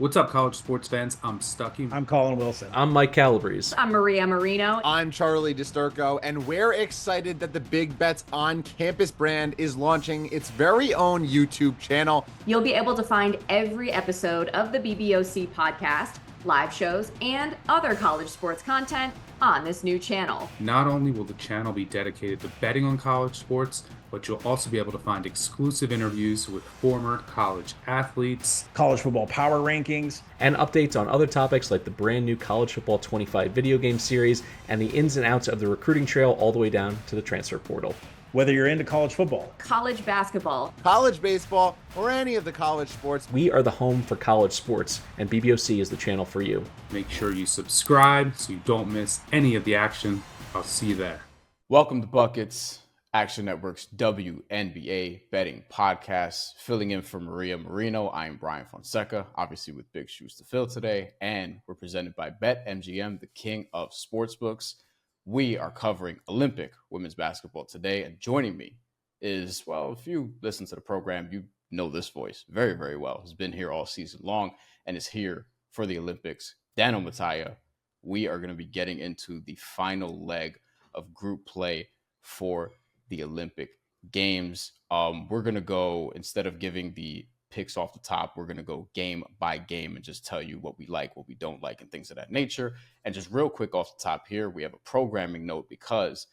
What's up, college sports fans? I'm Stucky. I'm Colin Wilson. I'm Mike Calabrese. I'm Maria Marino. I'm Charlie DiSturco, and we're excited that the Big Bets on Campus brand is launching its very own YouTube channel. You'll be able to find every episode of the BBOC podcast, live shows, and other college sports content on this new channel. Not only will the channel be dedicated to betting on college sports, but you'll also be able to find exclusive interviews with former college athletes, college football power rankings, and updates on other topics like the brand new College Football 25 video game series and the ins and outs of the recruiting trail all the way down to the transfer portal. Whether you're into college football, college basketball, college baseball, or any of the college sports, we are the home for college sports, and BBOC is the channel for you. Make sure you subscribe so you don't miss any of the action. I'll see you there. Welcome to Buckets, Action Network's WNBA betting podcast. Filling in for Maria Marino, I am Brian Fonseca, obviously with big shoes to fill today, and we're presented by BetMGM, the king of sportsbooks. We are covering Olympic women's basketball today, and joining me is, well, if you listen to the program, you know this voice very, very well. Has been here all season long and is here for the Olympics. Dano Mataya. We are going to be getting into the final leg of group play for the Olympic Games. We're going to go, instead of giving the picks off the top, we're going to go game by game and just tell you what we like, what we don't like, and things of that nature. And just real quick off the top here, we have a programming note because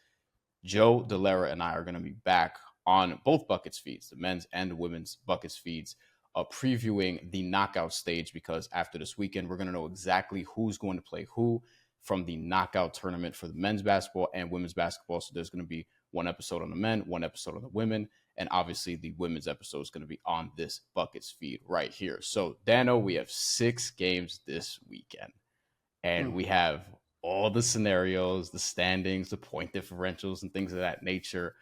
Joe Delera and I are going to be back on both Buckets feeds, the men's and the women's Buckets feeds, previewing the knockout stage, because after this weekend, we're going to know exactly who's going to play who from the knockout tournament for the men's basketball and women's basketball. So there's going to be one episode on the men, one episode on the women, and obviously the women's episode is going to be on this Buckets feed right here. So Dano, we have 6 games this weekend, and we have all the scenarios, the standings, the point differentials, and things of that nature.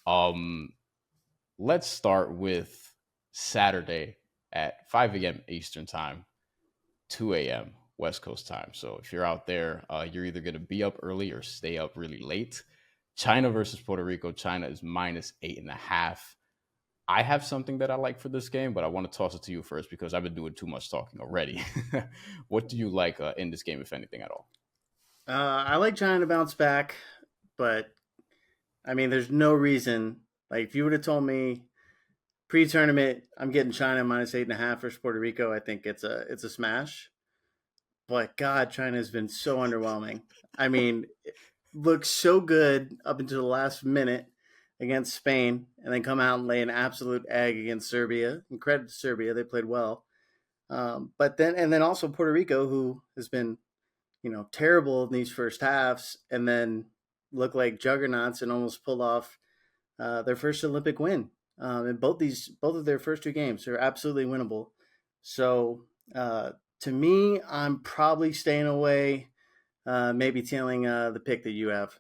Let's start with Saturday at 5 a.m. Eastern time, 2 a.m. West Coast time. So if you're out there, you're either going to be up early or stay up really late. China versus Puerto Rico. China is -8.5. I have something that I like for this game, but I want to toss it to you first because I've been doing too much talking already. What do you like in this game, if anything at all? I like China to bounce back, but I mean, there's no reason. Like, if you would have told me pre-tournament, I'm getting China -8.5 versus Puerto Rico, I think it's a smash. But God, China has been so underwhelming. I mean, it looks so good up until the last minute against Spain, and then come out and lay an absolute egg against Serbia. And credit to Serbia, they played well. But then also Puerto Rico, who has been, terrible in these first halves, and then looked like juggernauts and almost pulled off their first Olympic win. And both of their first 2 games are absolutely winnable. So to me, I'm probably staying away, maybe tailing the pick that you have.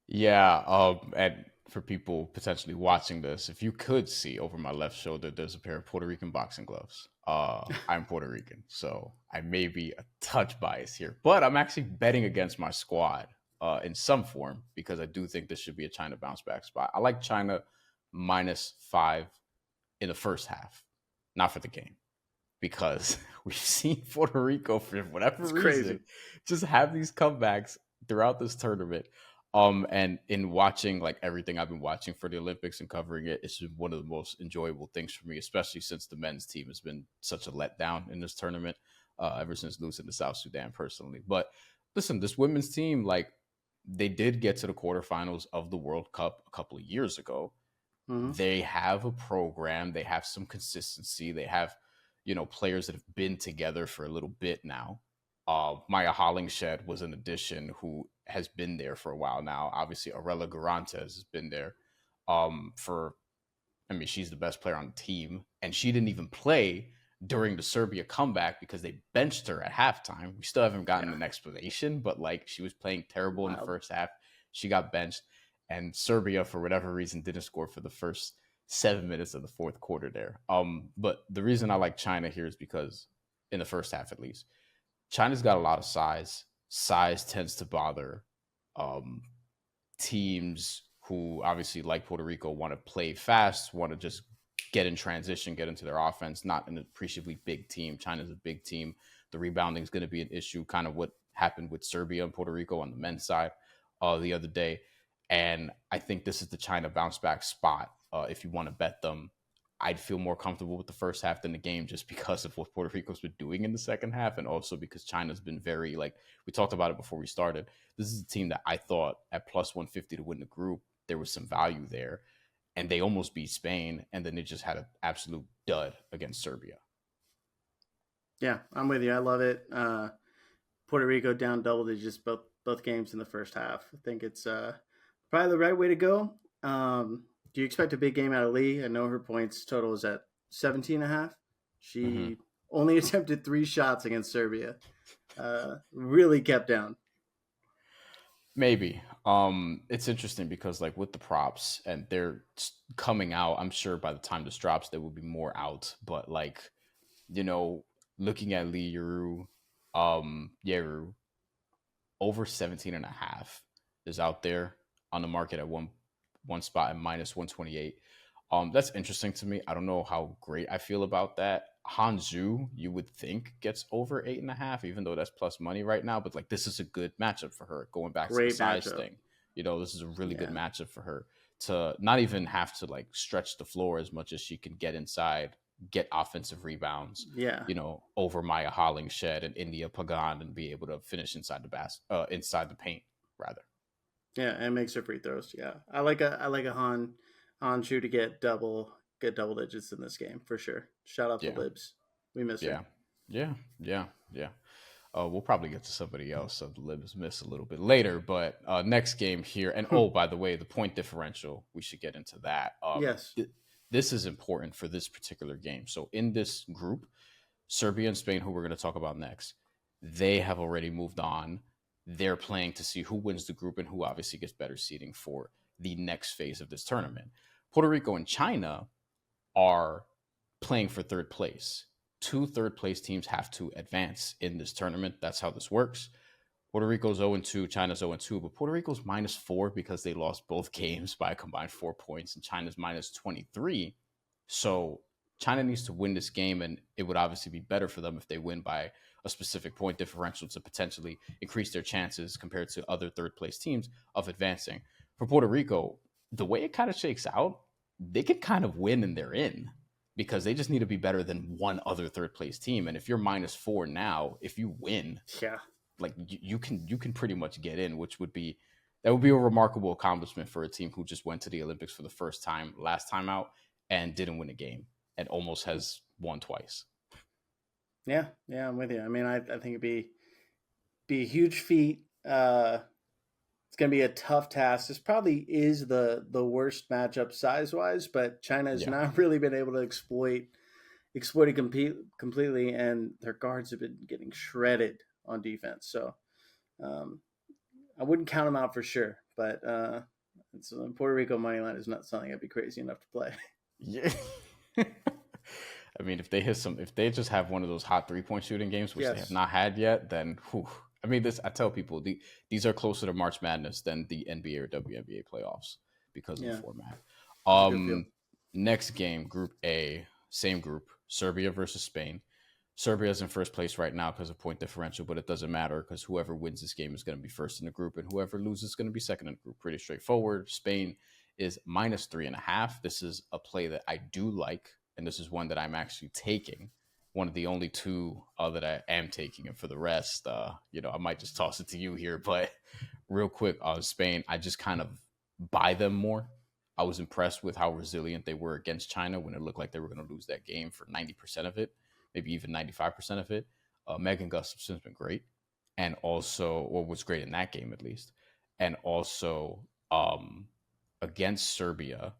Yeah, and for people potentially watching this, if you could see over my left shoulder, there's a pair of Puerto Rican boxing gloves. I'm Puerto Rican, so I may be a touch biased here, but I'm actually betting against my squad in some form because I do think this should be a China bounce back spot. I like China -5 in the first half, not for the game, because we've seen Puerto Rico, for whatever reason, crazy, just have these comebacks throughout this tournament. And in watching like everything I've been watching for the Olympics and covering it, it's been one of the most enjoyable things for me, especially since the men's team has been such a letdown in this tournament ever since losing to South Sudan personally. But listen, this women's team, like, they did get to the quarterfinals of the World Cup a couple of years ago. Mm-hmm. They have a program. They have some consistency. They have, players that have been together for a little bit now. Maya Hollingshed was an addition who has been there for a while now. Obviously, Arella Garantes has been there she's the best player on the team, and she didn't even play during the Serbia comeback because they benched her at halftime. We still haven't gotten an explanation, but like, she was playing terrible in the first half. She got benched, and Serbia, for whatever reason, didn't score for the first 7 minutes of the fourth quarter there. But the reason I like China here is because, in the first half at least, China's got a lot of size. Size tends to bother teams who obviously, like Puerto Rico, want to play fast, want to just get in transition, get into their offense. Not an appreciably big team. China's a big team. The rebounding is going to be an issue, kind of what happened with Serbia and Puerto Rico on the men's side the other day. And I think this is the China bounce back spot. If you want to bet them, I'd feel more comfortable with the first half than the game, just because of what Puerto Rico's been doing in the second half. And also because China's been very, like, we talked about it before we started. This is a team that I thought at plus 150 to win the group, there was some value there. And they almost beat Spain. And then they just had an absolute dud against Serbia. Yeah, I'm with you. I love it. Puerto Rico down double digits both games in the first half. I think it's probably the right way to go. Do you expect a big game out of Lee? I know her points total is at 17.5. She only attempted 3 shots against Serbia. Really kept down. Maybe. It's interesting because, like, with the props and they're coming out, I'm sure by the time this drops, there will be more out. But, like, you know, looking at Lee Yeru, over 17.5 is out there on the market at one spot at minus 128. That's interesting to me. I don't know how great I feel about that. Hanzhou, you would think, gets over 8.5, even though that's plus money right now. But, like, this is a good matchup for her. Going back to the size thing, you know, this is a really good matchup for her to not even have to, like, stretch the floor as much as she can get inside, get offensive rebounds. You know, over Maya Hollingshed and India Pagan, and be able to finish inside the inside the paint rather. Yeah, and makes her free throws. Yeah, I like a Hanzhou to get double digits in this game for sure. Shout out to Libs. We miss her. Yeah. We'll probably get to somebody else so the Libs miss a little bit later. But next game here, and by the way, the point differential, we should get into that. Yes. This is important for this particular game. So in this group, Serbia and Spain, who we're going to talk about next, they have already moved on. They're playing to see who wins the group and who obviously gets better seeding for the next phase of this tournament. Puerto Rico and China are playing for third place. 2 third place teams have to advance in this tournament. That's how this works. Puerto Rico's 0-2, China's 0-2, but Puerto Rico's -4 because they lost both games by a combined 4 points, and China's -23. So China needs to win this game, and it would obviously be better for them if they win by a specific point differential to potentially increase their chances compared to other third place teams of advancing. For Puerto Rico, the way it kind of shakes out, they could kind of win and they're in, because they just need to be better than one other third place team. And if you're -4 now, if you win, like you can pretty much get in, which would be a remarkable accomplishment for a team who just went to the Olympics for the first time last time out and didn't win a game and almost has won twice. Yeah, I'm with you. I mean, I think it'd be a huge feat. It's going to be a tough task. This probably is the worst matchup size-wise, but China has not really been able to exploit it completely, and their guards have been getting shredded on defense. So I wouldn't count them out for sure, but Puerto Rico money line is not something I'd be crazy enough to play. Yeah. I mean, if they just have one of those hot 3-point shooting games, which they have not had yet, then I mean, I tell people these are closer to March Madness than the NBA or WNBA playoffs because of the format. Next game, Group A, same group, Serbia versus Spain. Serbia is in first place right now because of point differential, but it doesn't matter because whoever wins this game is going to be first in the group, and whoever loses is going to be second in the group. Pretty straightforward. Spain is -3.5. This is a play that I do like, and this is one that I'm actually taking. One of the only 2 that I am taking, and for the rest, I might just toss it to you here. But real quick, Spain, I just kind of buy them more. I was impressed with how resilient they were against China when it looked like they were going to lose that game for 90% of it, maybe even 95% of it. Megan Gustafson's been great, and also, or was great in that game at least, and also against Serbia,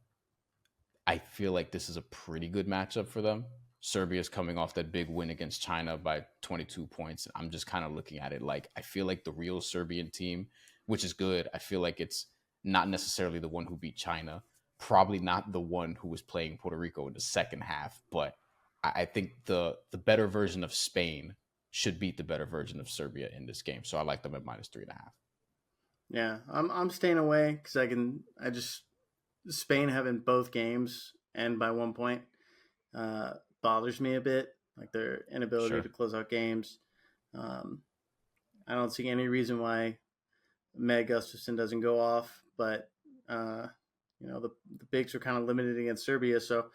I feel like this is a pretty good matchup for them. Serbia's coming off that big win against China by 22 points. I'm just kind of looking at it like I feel like the real Serbian team, which is good. I feel like it's not necessarily the one who beat China, probably not the one who was playing Puerto Rico in the second half, but I think the better version of Spain should beat the better version of Serbia in this game. So I like them at -3.5. Yeah, I'm staying away because Spain having both games and by 1 point. bothers me a bit, like their inability Sure. to close out games. I don't see any reason why Meg Gustafsson doesn't go off, but the bigs are kind of limited against Serbia, so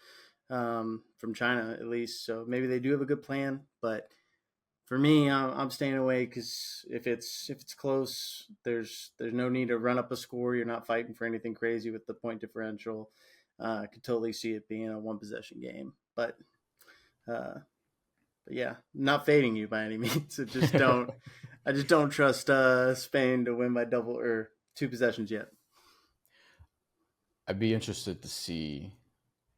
from China at least. So maybe they do have a good plan, but for me, I'm staying away because if it's close, there's no need to run up a score. You're not fighting for anything crazy with the point differential. I could totally see it being a one possession game, but yeah, not fading you by any means. I just don't trust Spain to win by double or two possessions yet. I'd be interested to see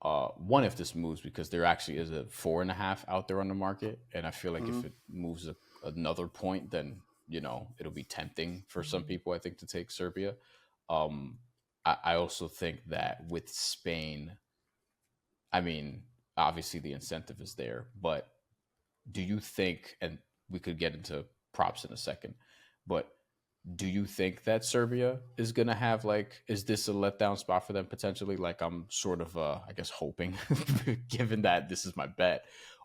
one if this moves, because there actually is a 4.5 out there on the market, and I feel like if it moves another point, then it'll be tempting for some people, I think, to take Serbia. I also think that with Spain, I mean, obviously the incentive is there, but do you think, and we could get into props in a second, but do you think that Serbia is going to have, is this a letdown spot for them potentially? Like, I'm sort of, I guess, hoping, given that this is my bet,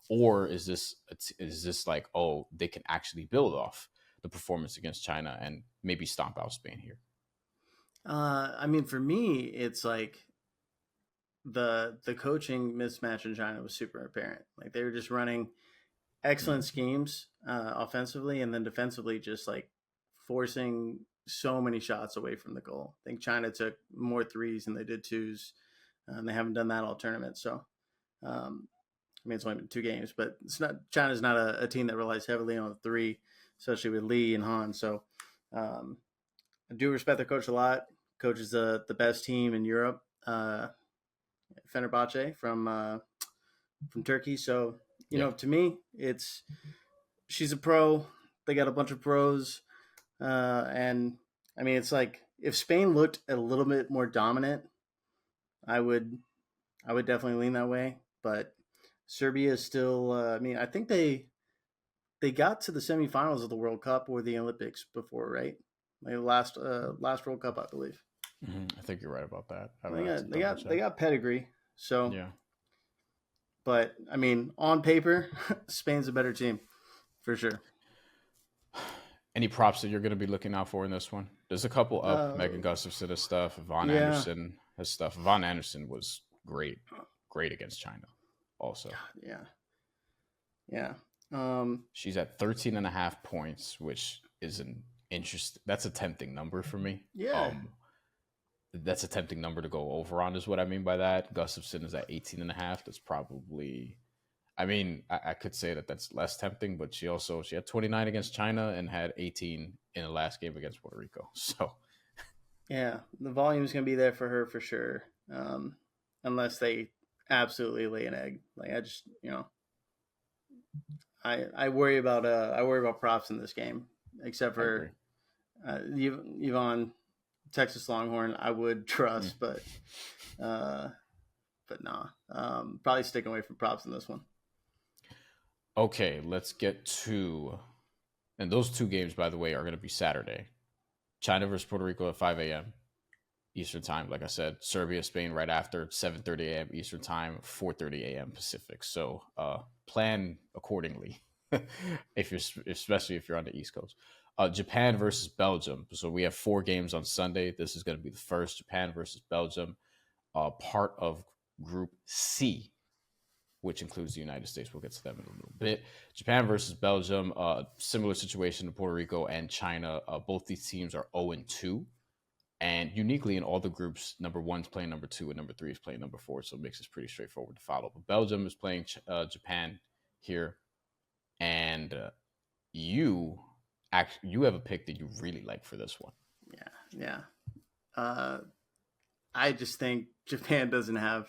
or is this like, oh, they can actually build off the performance against China and maybe stomp out Spain here? I mean, for me, it's like the coaching mismatch in China was super apparent. Like, they were just running excellent schemes offensively, and then defensively just like forcing so many shots away from the goal. I think China took more threes than they did twos, and they haven't done that all tournament. So, I mean, it's only been 2 games, but China's not a team that relies heavily on the three, especially with Lee and Han. So, I do respect their coach a lot. Coach is the best team in Europe, Fenerbahce from Turkey. So, to me, she's a pro. They got a bunch of pros. And I mean, it's like if Spain looked a little bit more dominant, I would definitely lean that way. But Serbia is still, I mean, I think they got to the semifinals of the World Cup or the Olympics before, right? Like last World Cup, I believe. I think you're right about that. They got pedigree. So yeah. But I mean, on paper, Spain's a better team for sure. Any props that you're going to be looking out for in this one? There's a couple up. Megan Gustafsson has stuff. Yvonne Anderson has stuff. Yvonne Anderson was great against China also. Yeah. She's at 13.5 points, which is an interesting. That's a tempting number for me. Yeah. That's a tempting number to go over on, is what I mean by that. Gustafsson is at 18.5. That's probably, I mean, I could say that that's less tempting, but she had 29 against China and had 18 in the last game against Puerto Rico. So, yeah, the volume is going to be there for her for sure, unless they absolutely lay an egg. Like I just, I worry about props in this game, except for Yvonne, Texas Longhorn. I would trust, but nah. Probably sticking away from props in this one. Okay, let's get to, and those 2 games, by the way, are going to be Saturday. China versus Puerto Rico at 5 a.m. Eastern time. Like I said, Serbia, Spain right after, 7:30 a.m. Eastern time, 4:30 a.m. Pacific. So plan accordingly, especially if you're on the East Coast. Japan versus Belgium. So we have 4 games on Sunday. This is going to be the first. Japan versus Belgium, part of Group C, which includes the United States. We'll get to them in a little bit. Japan versus Belgium, similar situation to Puerto Rico and China. Both these teams are 0-2. And uniquely in all the groups, number 1's playing number 2 and number 3 is playing number 4. So it makes this pretty straightforward to follow. But Belgium is playing Japan here. And you have a pick that you really like for this one. Yeah. I just think Japan doesn't have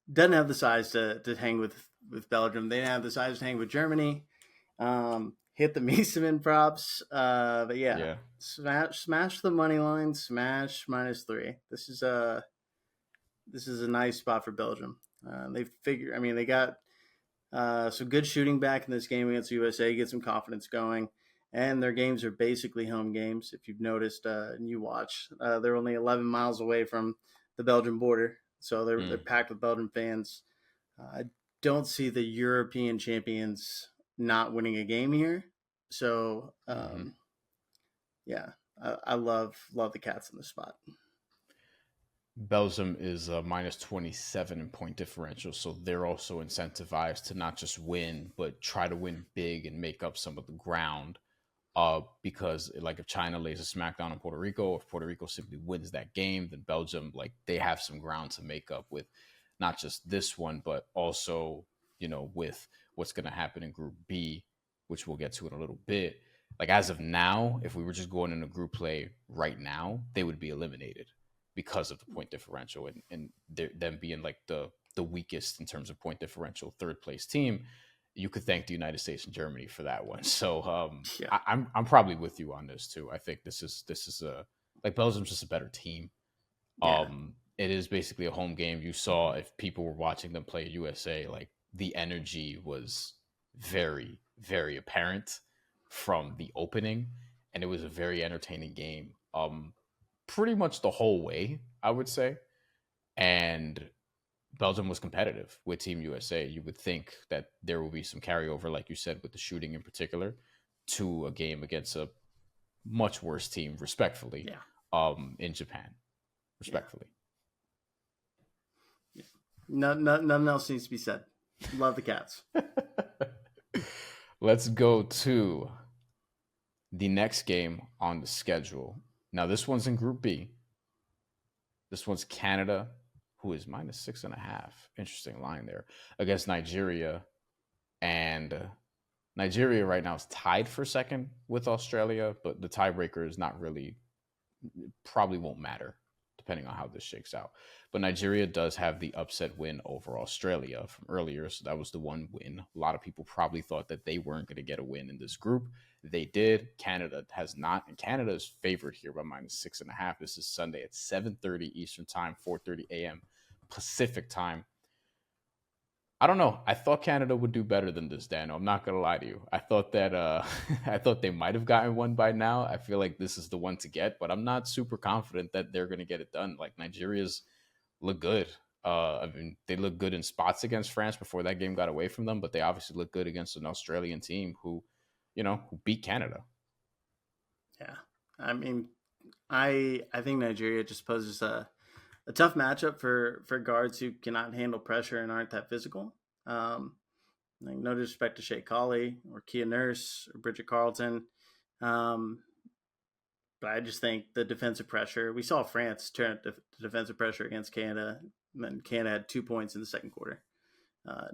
the size to hang with Belgium. They didn't have the size to hang with Germany. Hit the Mieseman props. But yeah. Smash the money line, smash -3. This is a nice spot for Belgium. They got some good shooting back in this game against the USA, get some confidence going. And their games are basically home games. If you've noticed and you watch, they're only 11 miles away from the Belgian border. So they're packed with Belgian fans. don't see the European champions not winning a game here. So, yeah, I love the Cats in the spot. Belgium is minus 27 in point differential, so they're also incentivized to not just win, but try to win big and make up some of the ground. Because like if China lays a smackdown on Puerto Rico, or if Puerto Rico simply wins that game, then Belgium, like, they have some ground to make up with not just this one, but also, with what's going to happen in Group B, which we'll get to in a little bit. Like, as of now, if we were just going into group play right now, they would be eliminated because of the point differential and them being like the weakest in terms of point differential third place team. You could thank the United States and Germany for that one. So I'm probably with you on this too. I think this is like Belgium's just a better team. Yeah. It is basically a home game. You saw, if people were watching them play USA, like, the energy was very, very apparent from the opening, and it was a very entertaining game. Pretty much the whole way, I would say. And Belgium was competitive with Team USA. You would think that there will be some carryover, like you said, with the shooting in particular, to a game against a much worse team, respectfully, in Japan. Respectfully. Yeah. Nothing else needs to be said. Love the Cats. Let's go to the next game on the schedule. Now, this one's in Group B. This one's Canada, who is minus 6.5. Interesting line there, against Nigeria. And Nigeria right now is tied for second with Australia, but the tiebreaker is not really, probably won't matter depending on how this shakes out. But Nigeria does have the upset win over Australia from earlier, so that was the one win. A lot of people probably thought that they weren't going to get a win in this group. They did. Canada has not, and Canada is favored here by minus 6.5. This is Sunday at 7:30 Eastern Time, 4:30 a.m. Pacific Time. I don't know. I thought Canada would do better than this, Dano. I'm not gonna lie to you. I thought that I thought they might have gotten one by now. I feel like this is the one to get, but I'm not super confident that they're gonna get it done. Like, Nigeria's look good. I mean, they look good in spots against France before that game got away from them, but they obviously look good against an Australian team who beat Canada. Yeah, I mean, I think Nigeria just poses a tough matchup for guards who cannot handle pressure and aren't that physical. Like, no disrespect to Shea Colley or Kia Nurse or Bridget Carlton, but I just think the defensive pressure. We saw France turn up the defensive pressure against Canada, and then Canada had 2 points in the second quarter.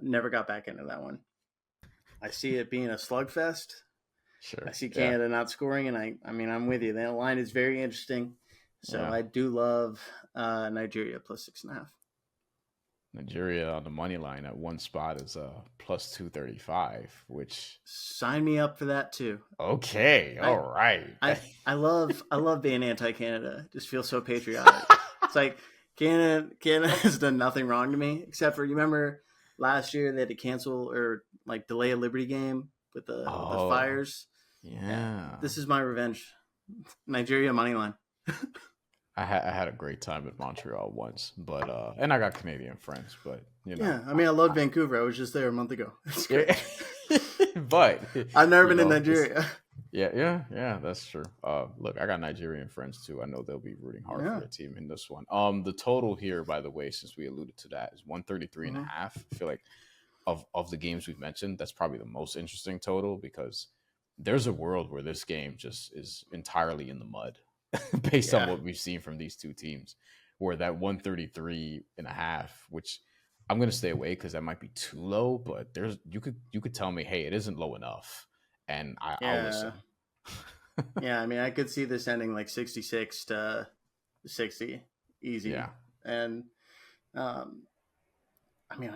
Never got back into that one. I see it being a slugfest. Sure. I see Canada not scoring, and I mean, I'm with you. That line is very interesting. So I do love Nigeria plus 6.5. Nigeria on the money line at one spot is plus 235, which, sign me up for that too. Okay, all right. I love being anti-Canada. Just feel so patriotic. It's like Canada has done nothing wrong to me, except for, you remember last year they had to cancel or like delay a Liberty game with the fires. Yeah. This is my revenge. Nigeria money line. I had a great time in Montreal once, but and I got Canadian friends, but Yeah, I mean, I loved Vancouver. I was just there a month ago. It's great. But I've never been in Nigeria. Yeah, that's true. Look, I got Nigerian friends too. I know they'll be rooting hard for their team in this one. The total here, by the way, since we alluded to that, is 133 and a half. I feel like of the games we've mentioned, that's probably the most interesting total, because there's a world where this game just is entirely in the mud based on what we've seen from these two teams, where that 133 and a half, which I'm going to stay away because that might be too low, but you could tell me, hey, it isn't low enough, and I'll listen. Yeah, I mean, I could see this ending like 66 to 60 easy. Yeah. And I mean,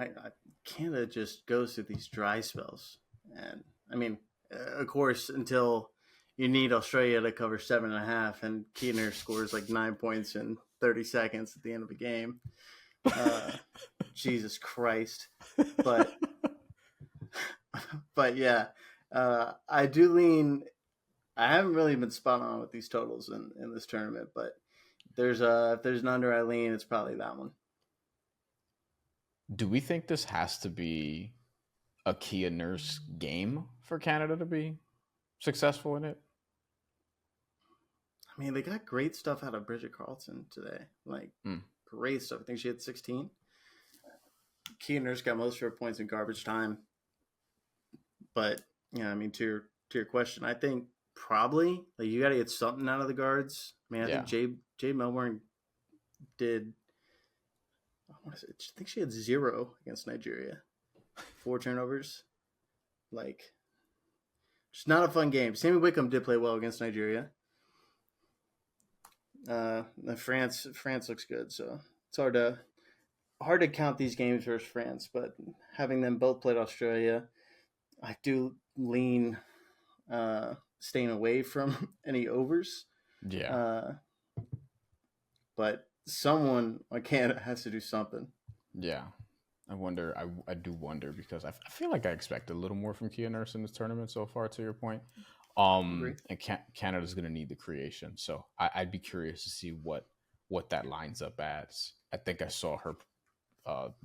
Canada just goes through these dry spells, and I mean, of course, until you need Australia to cover 7.5, and Keener scores like 9 points in 30 seconds at the end of the game. Jesus Christ! But yeah, I do lean. I haven't really been spot on with these totals in this tournament, but if there's an under I lean, it's probably that one. Do we think this has to be a Kia Nurse game for Canada to be successful in it? I mean, they got great stuff out of Bridget Carlson today. Like, great stuff. I think she had 16. Kia Nurse got most of her points in garbage time. But, I mean, to your question, I think probably, like, you got to get something out of the guards. I mean, I think Jade Melbourne did, I think she had 0 against Nigeria. 4 turnovers. Like, just not a fun game. Sammy Wickham did play well against Nigeria. France looks good, so it's hard to count these games versus France, but having them both played Australia, I do lean staying away from any overs. Yeah. But someone on Canada has to do something. Yeah. I wonder. I do wonder because I feel like I expect a little more from Kia Nurse in this tournament so far. To your point, and Canada's going to need the creation, so I'd be curious to see what that lines up as. I think I saw her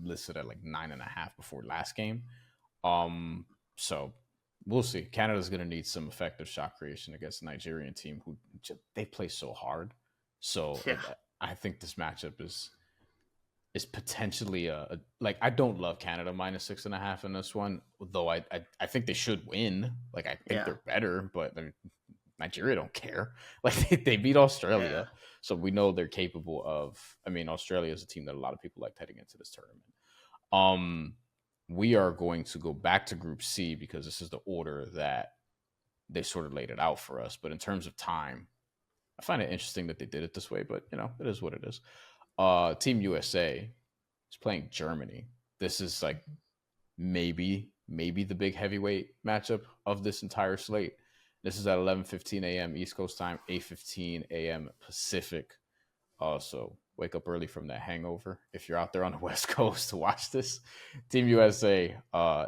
listed at like 9.5 before last game. So we'll see. Canada's going to need some effective shot creation against the Nigerian team who they play so hard. So I think this matchup is potentially like I don't love Canada -6.5 in this one, though I think they should win. Like I think they're better, but Nigeria don't care. Like they beat Australia, so we know they're capable of. I mean, Australia is a team that a lot of people like heading into this tournament. We are going to go back to Group C because this is the order that they sort of laid it out for us. But in terms of time, I find it interesting that they did it this way. But it is what it is. Team USA is playing Germany. This is like maybe the big heavyweight matchup of this entire slate. This is at 11:15 a.m. East Coast time, 8:15 a.m. Pacific. So wake up early from that hangover if you're out there on the West Coast to watch this. Team USA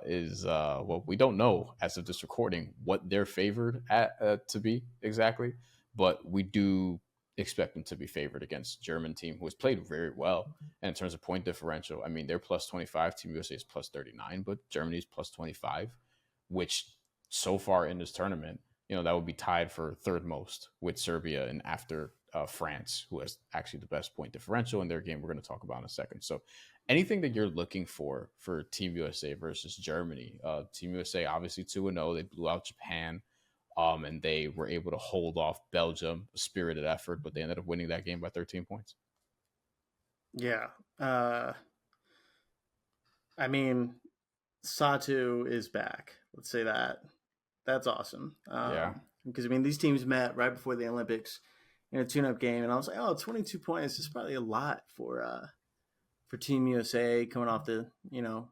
is well, we don't know as of this recording what they're favored at to be exactly, but we do expect them to be favored against German team who has played very well. And in terms of point differential, I mean, they're +25. Team USA is +39, but Germany's +25, which so far in this tournament, that would be tied for third most with Serbia and after France, who has actually the best point differential in their game. We're going to talk about in a second. So anything that you're looking for Team USA versus Germany, Team USA obviously 2-0. They blew out Japan. And they were able to hold off Belgium, a spirited effort, but they ended up winning that game by 13 points. Yeah. I mean, Satu is back. Let's say that. That's awesome. Because, I mean, these teams met right before the Olympics in a tune-up game, and I was like, 22 points is probably a lot for Team USA coming off the,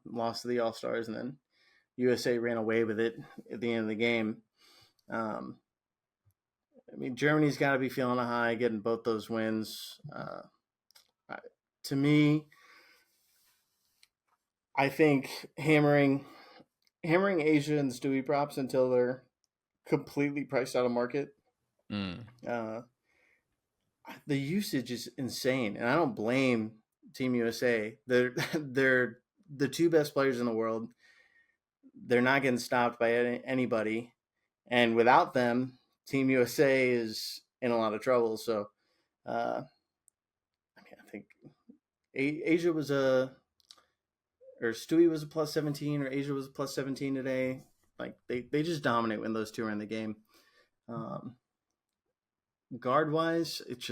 loss to the All-Stars, and then USA ran away with it at the end of the game. I mean, Germany's got to be feeling a high, getting both those wins. To me, I think hammering Asia and Stewie props until they're completely priced out of market. The usage is insane, and I don't blame Team USA. They're the two best players in the world. They're not getting stopped by anybody. And without them, Team USA is in a lot of trouble. So, I think Asia was or Stewie was a +17, or Asia was a +17 today. Like they just dominate when those two are in the game. Guard wise, it's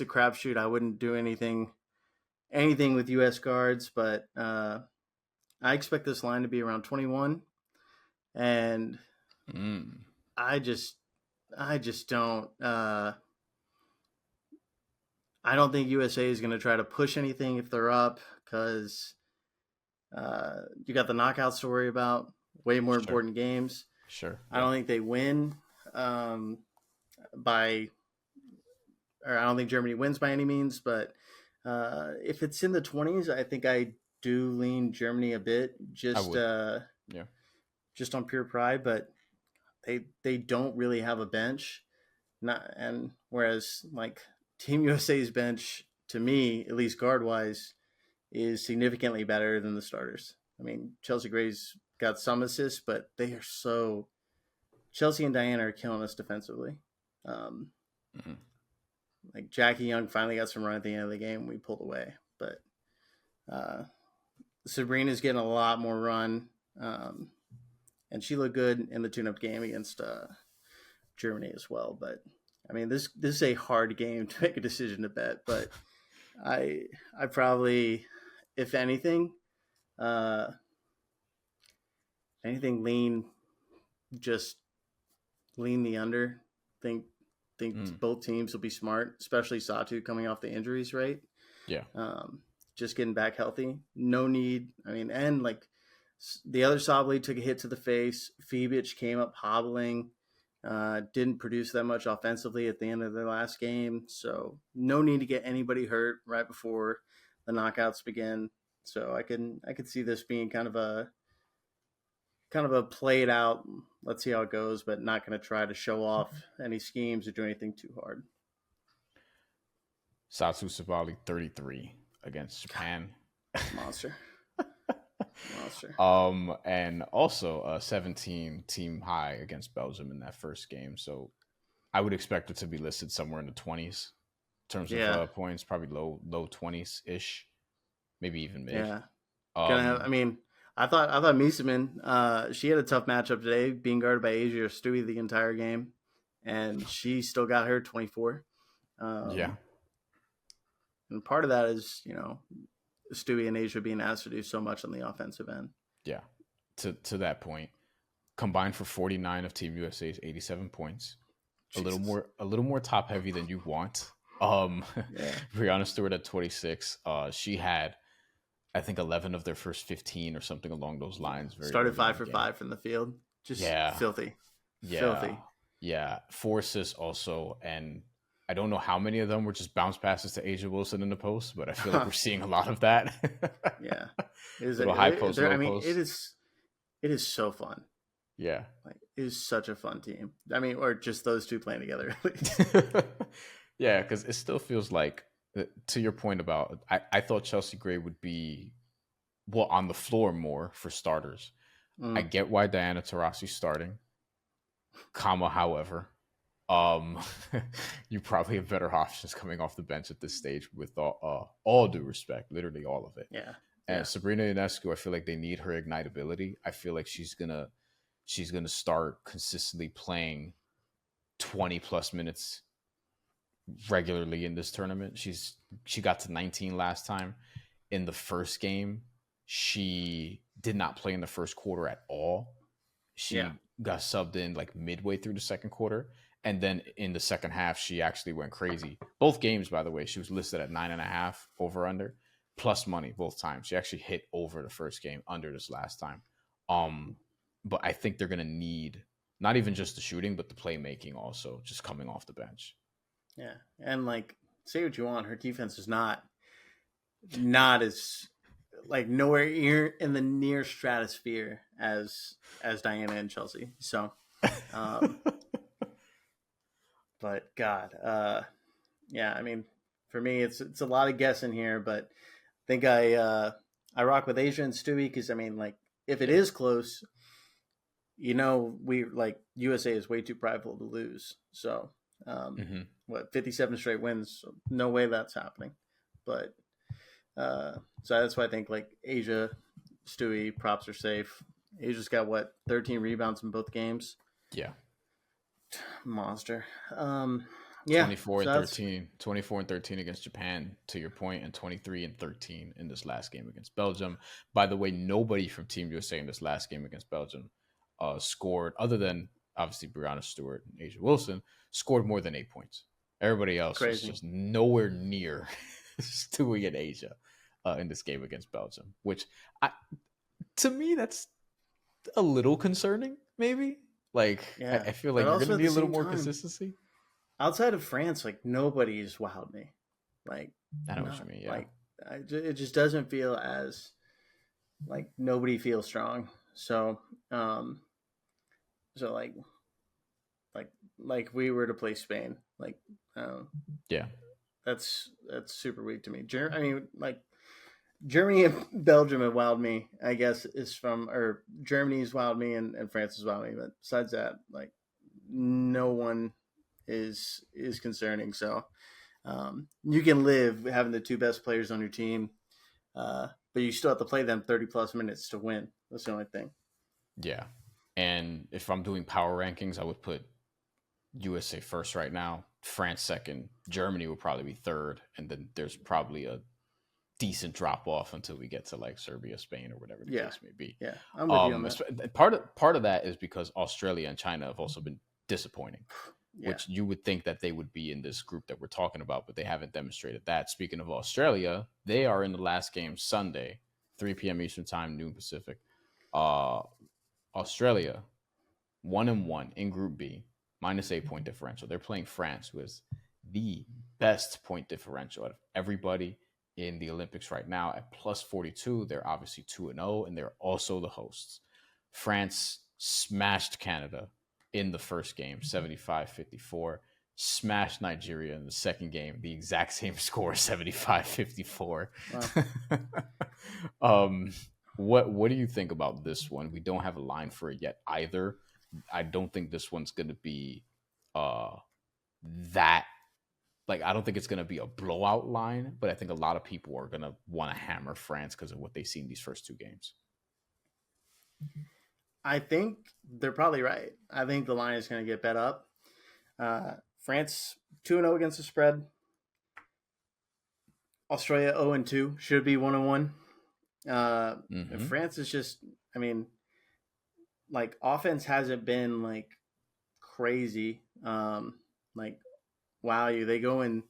a crapshoot. I wouldn't do anything with U.S. guards, but I expect this line to be around 21, and I just don't. I don't think USA is going to try to push anything if they're up, because you got the knockouts to worry about. Way more important games. Sure. I don't think they win I don't think Germany wins by any means, but if it's in the 20s, I think I do lean Germany a bit, just on pure pride. But they don't really have a bench, whereas like Team USA's bench, to me, at least guard wise, is significantly better than the starters. I mean, Chelsea Gray's got some assists, but they are so. Chelsea and Diana are killing us defensively. Like Jackie Young finally got some run at the end of the game. We pulled away, but Sabrina's getting a lot more run, and she looked good in the tune-up game against Germany as well. But I mean, this is a hard game to make a decision to bet. But I probably, if anything, lean the under. Think both teams will be smart, especially Satu coming off the injuries, right? Yeah. Just getting back healthy. No need. I mean, and like the other Sabli took a hit to the face. Fibic came up hobbling. Didn't produce that much offensively at the end of their last game. So no need to get anybody hurt right before the knockouts begin. So I could see this being kind of a played out, let's see how it goes, but not going to try to show off any schemes or do anything too hard. Satsu Sabali 33 against Japan. Monster. And also a 17 team high against Belgium in that first game. So I would expect it to be listed somewhere in the 20s in terms of points, probably low 20s ish, maybe even mid. Yeah. I thought Misamin, she had a tough matchup today, being guarded by Asia or Stewie the entire game, and she still got her 24. And part of that is, Stewie and Asia being asked to do so much on the offensive end. Yeah. To that point, combined for 49 of Team USA's 87 points, Jesus. a little more top heavy than you want. Brianna Stewart at 26. She had, I think, 11 of their first 15 or something along those lines. Started 5 for 5 from the field. Just filthy. Yeah. Filthy. Yeah. 4 assists also. And I don't know how many of them were just bounce passes to Asia Wilson in the post, but I feel like we're seeing a lot of that. Yeah. It is high post, low post. It is so fun. Yeah. Like, it is such a fun team. I mean, or just those two playing together at least. Yeah, because it still feels like, to your point about, I thought Chelsea Gray would be, on the floor more for starters. I get why Diana Taurasi's starting, however, you probably have better options coming off the bench at this stage with all due respect, literally all of it. Yeah. And Sabrina Ionescu, I feel like they need her ignitability. I feel like she's gonna start consistently playing 20 plus minutes regularly in this tournament. She got to 19 last time. In the first game, she did not play in the first quarter at all. She got subbed in like midway through the second quarter. And then in the second half, she actually went crazy. Both games, by the way, she was listed at 9.5 over under, plus money both times. She actually hit over the first game, under this last time. But I think they're going to need not even just the shooting, but the playmaking also, just coming off the bench. Yeah. And like, say what you want, her defense is not as like nowhere in the near stratosphere as Diana and Chelsea. So, but God, I mean, for me, it's a lot of guessing here, but I think I rock with Asia and Stewie because I mean, like, if it is close, we like USA is way too prideful to lose. So, 57 straight wins? So no way that's happening. But so that's why I think like Asia, Stewie, props are safe. Asia's got 13 rebounds in both games. Yeah. Monster. 24 and 13 against Japan, to your point, and 23 and 13 in this last game against Belgium. By the way, nobody from Team USA in this last game against Belgium scored, other than obviously Brianna Stewart and Asia Wilson, scored more than 8 points. Everybody else was just nowhere near Stewie and Asia in this game against Belgium, which to me, that's a little concerning, maybe. Like, I feel like you're going to need a little more consistency. Outside of France, like, nobody's wowed me. Like, I know what you mean, yeah. Like, it just doesn't feel as, like, nobody feels strong. So, like we were to play Spain, like, that's super weak to me. I mean, like, Germany and Belgium have wowed me, I guess, or Germany's wowed me and France has wowed me. But besides that, like, no one is concerning. So you can live having the two best players on your team, but you still have to play them 30 plus minutes to win. That's the only thing. Yeah. And if I'm doing power rankings, I would put USA first right now, France second, Germany would probably be third, and then there's probably a decent drop off until we get to like Serbia, Spain, or whatever the case may be. Yeah, I'm with you on that. Part of that is because Australia and China have also been disappointing, which you would think that they would be in this group that we're talking about, but they haven't demonstrated that. Speaking of Australia, they are in the last game Sunday, 3 p.m. Eastern Time, noon Pacific. Australia, 1-1 in Group B, -8 point differential. They're playing France, who is the best point differential out of everybody in the Olympics right now at +42. They're obviously 2-0, and they're also the hosts. France smashed Canada in the first game, 75-54. Smashed Nigeria in the second game, the exact same score, 75-54. Wow. What do you think about this one? We don't have a line for it yet either. I don't think this one's going to be that. Like, I don't think it's going to be a blowout line, but I think a lot of people are going to want to hammer France because of what they've seen these first two games. I think they're probably right. I think the line is going to get bet up. France 2-0 against the spread. Australia 0-2, should be 1-1. France is just, I mean, like, offense hasn't been like crazy. Like, wow, they go on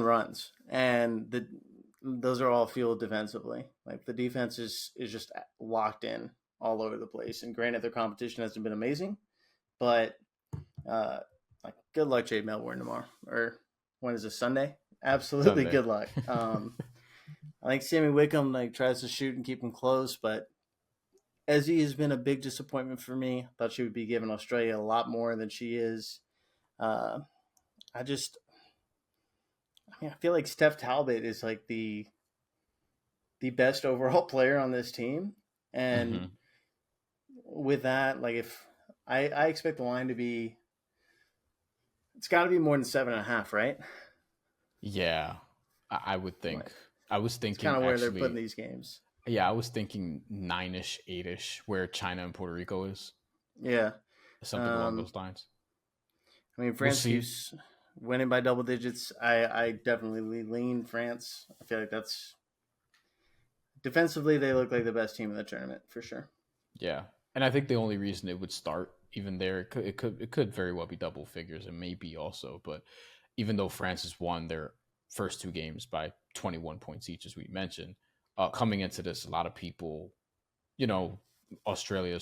runs, and those are all fueled defensively. Like, the defense is just locked in all over the place. And granted, their competition hasn't been amazing, but like, good luck, Jade Melbourne tomorrow, or when is it, Sunday? Absolutely, Sunday. Good luck. I think Sammy Wickham like tries to shoot and keep him close, but Ezzy has been a big disappointment for me. Thought she would be giving Australia a lot more than she is. I feel like Steph Talbot is like the best overall player on this team, and with that, like, if I expect the line to be, it's got to be more than 7.5, right? Yeah, I would think. I was thinking kind of where they're putting these games. Yeah, I was thinking 9-ish, 8-ish, where China and Puerto Rico is. Yeah, something along those lines. I mean, France keeps winning by double digits. I definitely lean France. I feel like that's defensively, they look like the best team in the tournament for sure. Yeah, and I think the only reason it would start even there, it could very well be double figures, and maybe also, but even though France has won their first two games by 21 points each, as we mentioned, coming into this, a lot of people, Australia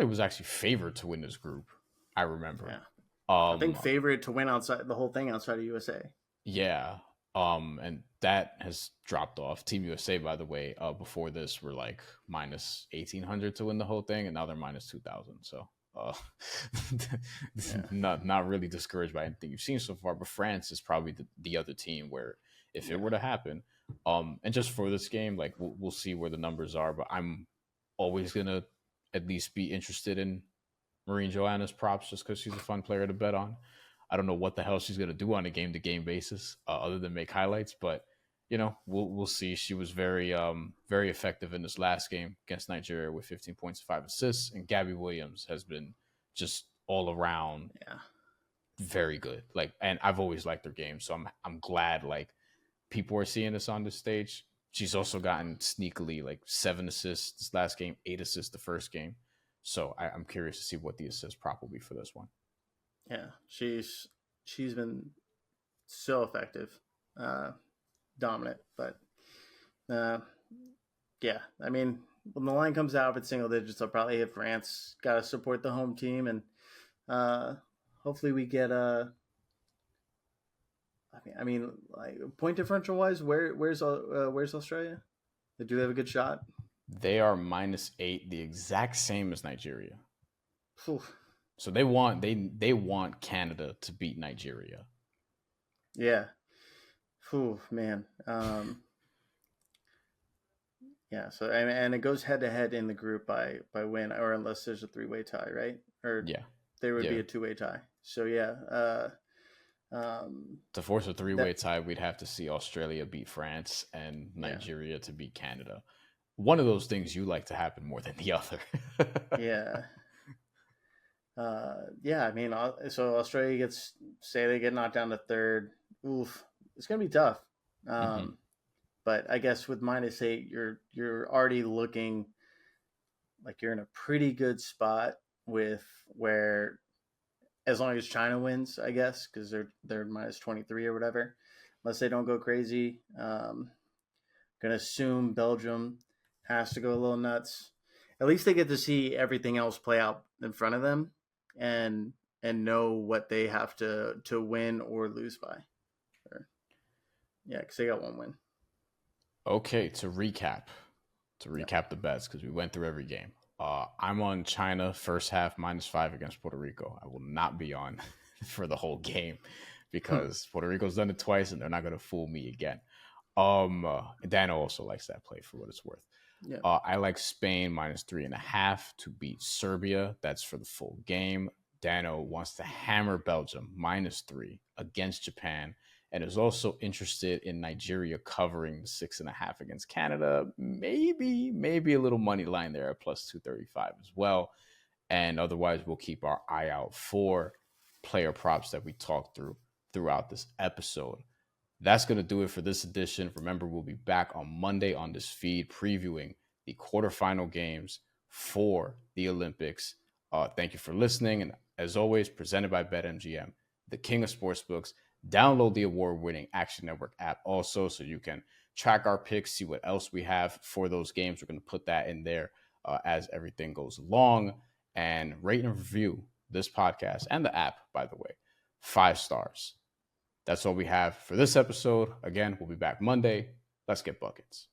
was actually favored to win this group. I remember. Yeah. I think favored to win outside the whole thing outside of USA. Yeah. And that has dropped off. Team USA, by the way, before this were like -1,800 to win the whole thing, and now they're -2,000. So not really discouraged by anything you've seen so far. But France is probably the other team where, if it were to happen, and just for this game, like, we'll see where the numbers are. But I'm always gonna at least be interested in Maureen Joanna's props, just because she's a fun player to bet on. I don't know what the hell she's going to do on a game-to-game basis other than make highlights, but we'll see. She was very very effective in this last game against Nigeria with 15 points and 5 assists, and Gabby Williams has been just all around very good. Like, and I've always liked her game, so I'm glad like people are seeing this on this stage. She's also gotten sneakily like 7 assists this last game, 8 assists the first game. So I'm curious to see what the assist prop will be for this one. Yeah, she's been so effective, dominant. But yeah, I mean, when the line comes out, if it's single digits, I'll probably hit France. Got to support the home team, and hopefully we get I mean, like, point differential wise, where's Australia? Do they have a good shot? They are -8, the exact same as Nigeria. Oof. So they want Canada to beat Nigeria. Yeah. Ooh, man. Yeah. So and it goes head to head in the group by win, or unless there's a 3-way tie, right? Or Yeah. there would be Yeah. a 2-way tie. So yeah. To force a 3-way tie, we'd have to see Australia beat France and Nigeria to beat Canada. One of those things you like to happen more than the other. Yeah. Yeah, I mean, so Australia they get knocked down to third. Oof, it's gonna be tough. But I guess with -8, you're already looking like you're in a pretty good spot with where, as long as China wins, I guess, because they're -23 or whatever, unless they don't go crazy. Gonna assume Belgium has to go a little nuts. At least they get to see everything else play out in front of them, and know what they have to win or lose by. Yeah, because they got one win. Okay, to recap the bets, because we went through every game. I'm on China first half -5 against Puerto Rico. I will not be on for the whole game because Puerto Rico's done it twice and they're not going to fool me again. Dano also likes that play for what it's worth. Yeah. I like Spain -3.5 to beat Serbia. That's for the full game. Dano wants to hammer Belgium -3 against Japan, and is also interested in Nigeria covering the 6.5 against Canada. Maybe a little money line there at +235 as well. And otherwise, we'll keep our eye out for player props that we talked throughout this episode. That's going to do it for this edition. Remember, we'll be back on Monday on this feed previewing the quarterfinal games for the Olympics. Thank you for listening. And as always, presented by BetMGM, the king of sportsbooks. Download the award-winning Action Network app also so you can track our picks, see what else we have for those games. We're going to put that in there as everything goes along. And rate and review this podcast and the app, by the way. 5 stars. That's all we have for this episode. Again, we'll be back Monday. Let's get buckets.